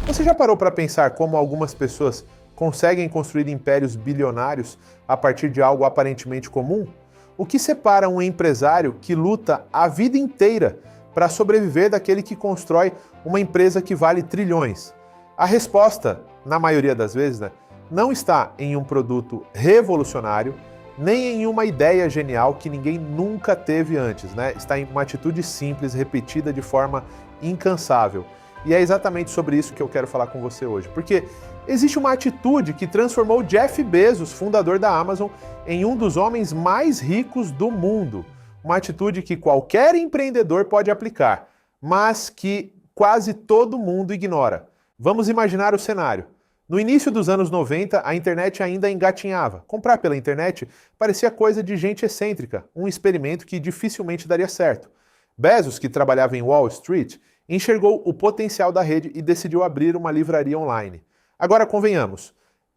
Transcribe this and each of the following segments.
Você já parou para pensar como algumas pessoas conseguem construir impérios bilionários a partir de algo aparentemente comum? O que separa um empresário que luta a vida inteira para sobreviver daquele que constrói uma empresa que vale trilhões? A resposta, na maioria das vezes, não está em um produto revolucionário, nem em uma ideia genial que ninguém nunca teve antes, Está em uma atitude simples, repetida de forma incansável. E é exatamente sobre isso que eu quero falar com você hoje, porque existe uma atitude que transformou Jeff Bezos, fundador da Amazon, em um dos homens mais ricos do mundo. Uma atitude que qualquer empreendedor pode aplicar, mas que quase todo mundo ignora. Vamos imaginar o cenário. No início dos anos 90, a internet ainda engatinhava. Comprar pela internet parecia coisa de gente excêntrica, um experimento que dificilmente daria certo. Bezos, que trabalhava em Wall Street, enxergou o potencial da rede e decidiu abrir uma livraria online. Agora, convenhamos,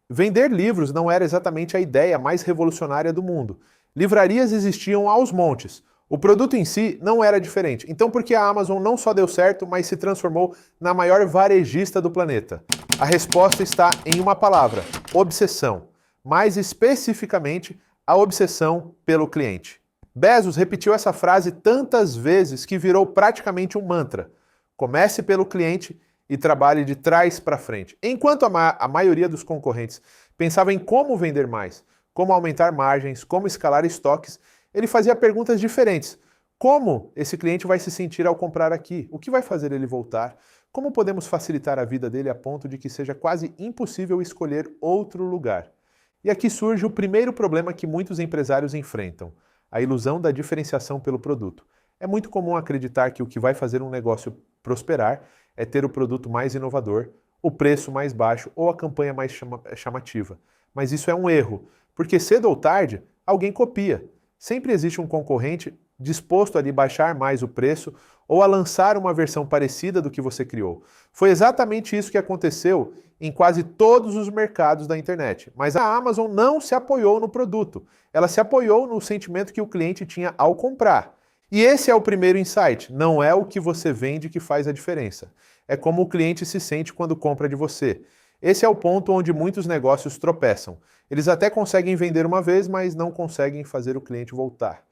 vender livros não era exatamente a ideia mais revolucionária do mundo. Livrarias existiam aos montes. O produto em si não era diferente. Então, por que a Amazon não só deu certo, mas se transformou na maior varejista do planeta? A resposta está em uma palavra: obsessão. Mais especificamente, a obsessão pelo cliente. Bezos repetiu essa frase tantas vezes que virou praticamente um mantra. Comece pelo cliente e trabalhe de trás para frente. Enquanto a maioria dos concorrentes pensava em como vender mais, como aumentar margens, como escalar estoques, ele fazia perguntas diferentes. Como esse cliente vai se sentir ao comprar aqui? O que vai fazer ele voltar? Como podemos facilitar a vida dele a ponto de que seja quase impossível escolher outro lugar? E aqui surge o primeiro problema que muitos empresários enfrentam: a ilusão da diferenciação pelo produto. É muito comum acreditar que o que vai fazer um negócio prosperar é ter o produto mais inovador, o preço mais baixo ou a campanha mais chamativa. Mas isso é um erro, porque cedo ou tarde alguém copia. Sempre existe um concorrente disposto a lhe baixar mais o preço ou a lançar uma versão parecida do que você criou. Foi exatamente isso que aconteceu em quase todos os mercados da internet. Mas a Amazon não se apoiou no produto. Ela se apoiou no sentimento que o cliente tinha ao comprar. E esse é o primeiro insight. Não é o que você vende que faz a diferença. É como o cliente se sente quando compra de você. Esse é o ponto onde muitos negócios tropeçam. Eles até conseguem vender uma vez, mas não conseguem fazer o cliente voltar.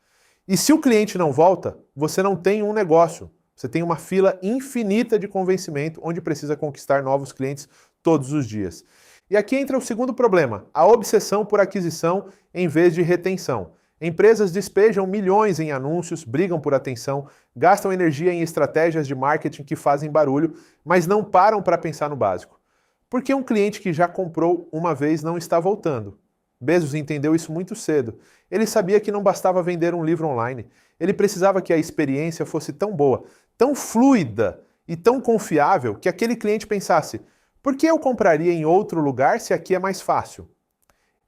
E se o cliente não volta, você não tem um negócio. Você tem uma fila infinita de convencimento onde precisa conquistar novos clientes todos os dias. E aqui entra o segundo problema: a obsessão por aquisição em vez de retenção. Empresas despejam milhões em anúncios, brigam por atenção, gastam energia em estratégias de marketing que fazem barulho, mas não param para pensar no básico. Por que um cliente que já comprou uma vez não está voltando? Bezos entendeu isso muito cedo. Ele sabia que não bastava vender um livro online. Ele precisava que a experiência fosse tão boa, tão fluida e tão confiável que aquele cliente pensasse: por que eu compraria em outro lugar se aqui é mais fácil?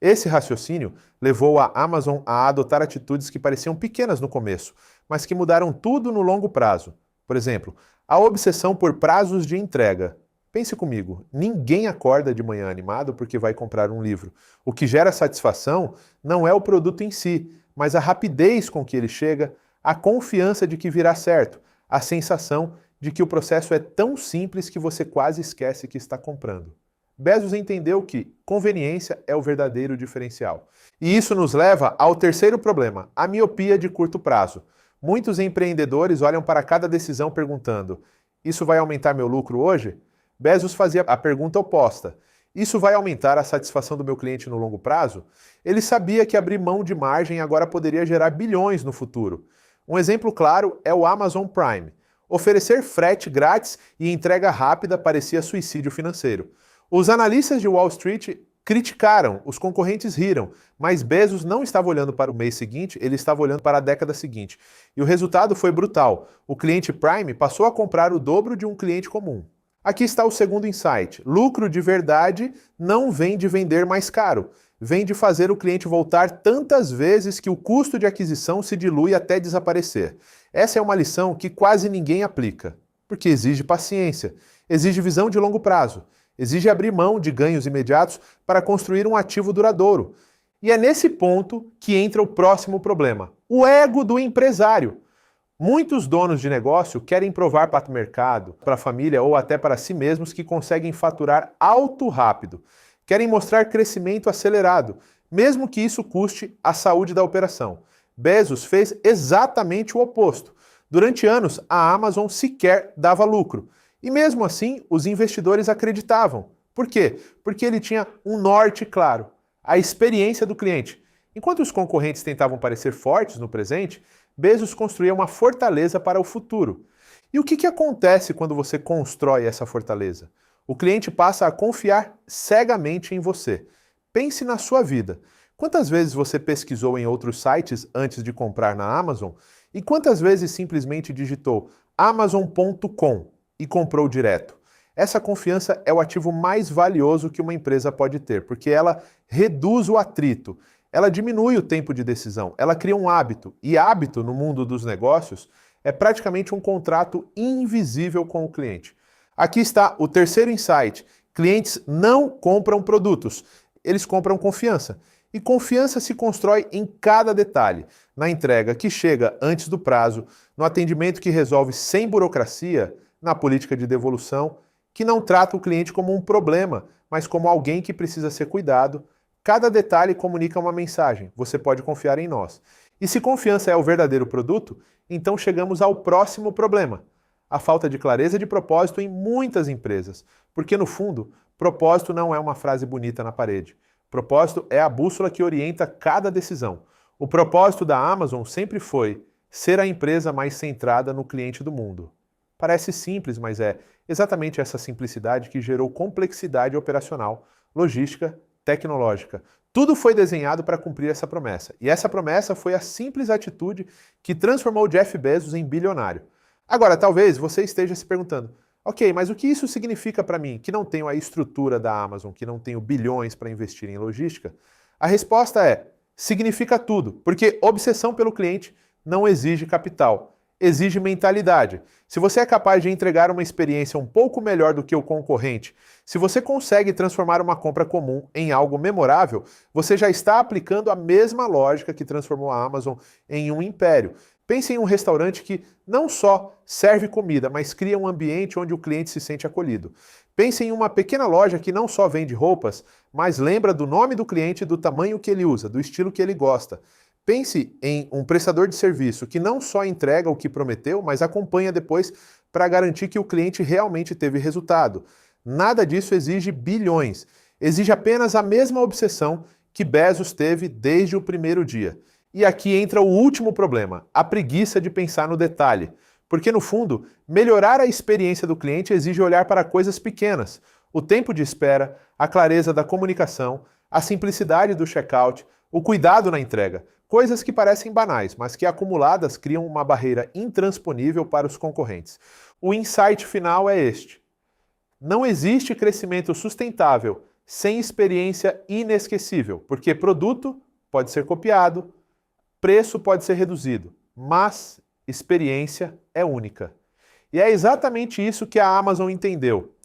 Esse raciocínio levou a Amazon a adotar atitudes que pareciam pequenas no começo, mas que mudaram tudo no longo prazo. Por exemplo, a obsessão por prazos de entrega. Pense comigo, ninguém acorda de manhã animado porque vai comprar um livro. O que gera satisfação não é o produto em si, mas a rapidez com que ele chega, a confiança de que virá certo, a sensação de que o processo é tão simples que você quase esquece que está comprando. Bezos entendeu que conveniência é o verdadeiro diferencial. E isso nos leva ao terceiro problema, a miopia de curto prazo. Muitos empreendedores olham para cada decisão perguntando: isso vai aumentar meu lucro hoje? Bezos fazia a pergunta oposta: isso vai aumentar a satisfação do meu cliente no longo prazo? Ele sabia que abrir mão de margem agora poderia gerar bilhões no futuro. Um exemplo claro é o Amazon Prime. Oferecer frete grátis e entrega rápida parecia suicídio financeiro. Os analistas de Wall Street criticaram, os concorrentes riram, mas Bezos não estava olhando para o mês seguinte, ele estava olhando para a década seguinte. E o resultado foi brutal. O cliente Prime passou a comprar o dobro de um cliente comum. Aqui está o segundo insight. Lucro de verdade não vem de vender mais caro, vem de fazer o cliente voltar tantas vezes que o custo de aquisição se dilui até desaparecer. Essa é uma lição que quase ninguém aplica, porque exige paciência, exige visão de longo prazo. Exige abrir mão de ganhos imediatos para construir um ativo duradouro. E é nesse ponto que entra o próximo problema: o ego do empresário. Muitos donos de negócio querem provar para o mercado, para a família ou até para si mesmos que conseguem faturar alto rápido. Querem mostrar crescimento acelerado, mesmo que isso custe a saúde da operação. Bezos fez exatamente o oposto. Durante anos, a Amazon sequer dava lucro. E mesmo assim, os investidores acreditavam. Por quê? Porque ele tinha um norte claro, a experiência do cliente. Enquanto os concorrentes tentavam parecer fortes no presente, Bezos construía uma fortaleza para o futuro. E o que acontece quando você constrói essa fortaleza? O cliente passa a confiar cegamente em você. Pense na sua vida. Quantas vezes você pesquisou em outros sites antes de comprar na Amazon? E quantas vezes simplesmente digitou amazon.com e comprou direto? Essa confiança é o ativo mais valioso que uma empresa pode ter, porque ela reduz o atrito, ela diminui o tempo de decisão, ela cria um hábito. E hábito, no mundo dos negócios, é praticamente um contrato invisível com o cliente. Aqui está o terceiro insight. Clientes não compram produtos, eles compram confiança. E confiança se constrói em cada detalhe, na entrega que chega antes do prazo, no atendimento que resolve sem burocracia, na política de devolução, que não trata o cliente como um problema, mas como alguém que precisa ser cuidado. Cada detalhe comunica uma mensagem, você pode confiar em nós. E se confiança é o verdadeiro produto, então chegamos ao próximo problema, a falta de clareza de propósito em muitas empresas, porque no fundo, propósito não é uma frase bonita na parede. Propósito é a bússola que orienta cada decisão. O propósito da Amazon sempre foi ser a empresa mais centrada no cliente do mundo. Parece simples, mas é exatamente essa simplicidade que gerou complexidade operacional, logística, tecnológica. Tudo foi desenhado para cumprir essa promessa. E essa promessa foi a simples atitude que transformou Jeff Bezos em bilionário. Agora, talvez você esteja se perguntando, ok, mas o que isso significa para mim, que não tenho a estrutura da Amazon, que não tenho bilhões para investir em logística? A resposta é, significa tudo, porque obsessão pelo cliente não exige capital, exige mentalidade. Se você é capaz de entregar uma experiência um pouco melhor do que o concorrente, se você consegue transformar uma compra comum em algo memorável, você já está aplicando a mesma lógica que transformou a Amazon em um império. Pense em um restaurante que não só serve comida, mas cria um ambiente onde o cliente se sente acolhido. Pense em uma pequena loja que não só vende roupas, mas lembra do nome do cliente, do tamanho que ele usa, do estilo que ele gosta. Pense em um prestador de serviço que não só entrega o que prometeu, mas acompanha depois para garantir que o cliente realmente teve resultado. Nada disso exige bilhões, exige apenas a mesma obsessão que Bezos teve desde o primeiro dia. E aqui entra o último problema, a preguiça de pensar no detalhe. Porque, no fundo, melhorar a experiência do cliente exige olhar para coisas pequenas. O tempo de espera, a clareza da comunicação, a simplicidade do checkout, o cuidado na entrega. Coisas que parecem banais, mas que acumuladas criam uma barreira intransponível para os concorrentes. O insight final é este. Não existe crescimento sustentável sem experiência inesquecível, porque produto pode ser copiado, preço pode ser reduzido, mas experiência é única. E é exatamente isso que a Amazon entendeu.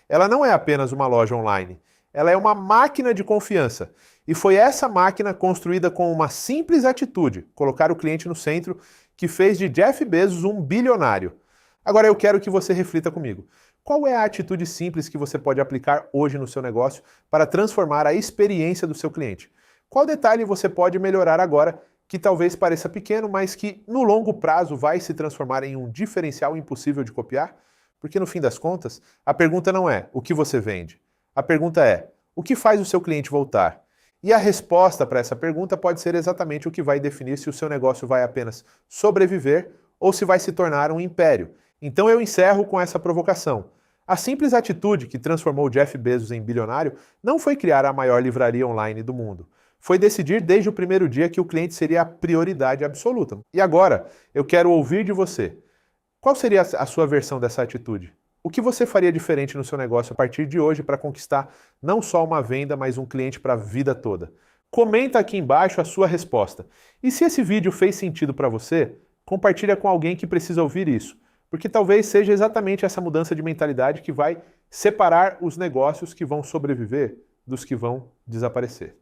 Ela não é apenas uma loja online, ela é uma máquina de confiança. E foi essa máquina construída com uma simples atitude, colocar o cliente no centro, que fez de Jeff Bezos um bilionário. Agora eu quero que você reflita comigo. Qual é a atitude simples que você pode aplicar hoje no seu negócio para transformar a experiência do seu cliente? Qual detalhe você pode melhorar agora que talvez pareça pequeno, mas que no longo prazo vai se transformar em um diferencial impossível de copiar? Porque no fim das contas, a pergunta não é o que você vende. A pergunta é o que faz o seu cliente voltar? E a resposta para essa pergunta pode ser exatamente o que vai definir se o seu negócio vai apenas sobreviver ou se vai se tornar um império. Então eu encerro com essa provocação. A simples atitude que transformou Jeff Bezos em bilionário não foi criar a maior livraria online do mundo. Foi decidir desde o primeiro dia que o cliente seria a prioridade absoluta. E agora, eu quero ouvir de você. Qual seria a sua versão dessa atitude? O que você faria diferente no seu negócio a partir de hoje para conquistar não só uma venda, mas um cliente para a vida toda? Comenta aqui embaixo a sua resposta. E se esse vídeo fez sentido para você, compartilha com alguém que precisa ouvir isso. Porque talvez seja exatamente essa mudança de mentalidade que vai separar os negócios que vão sobreviver dos que vão desaparecer.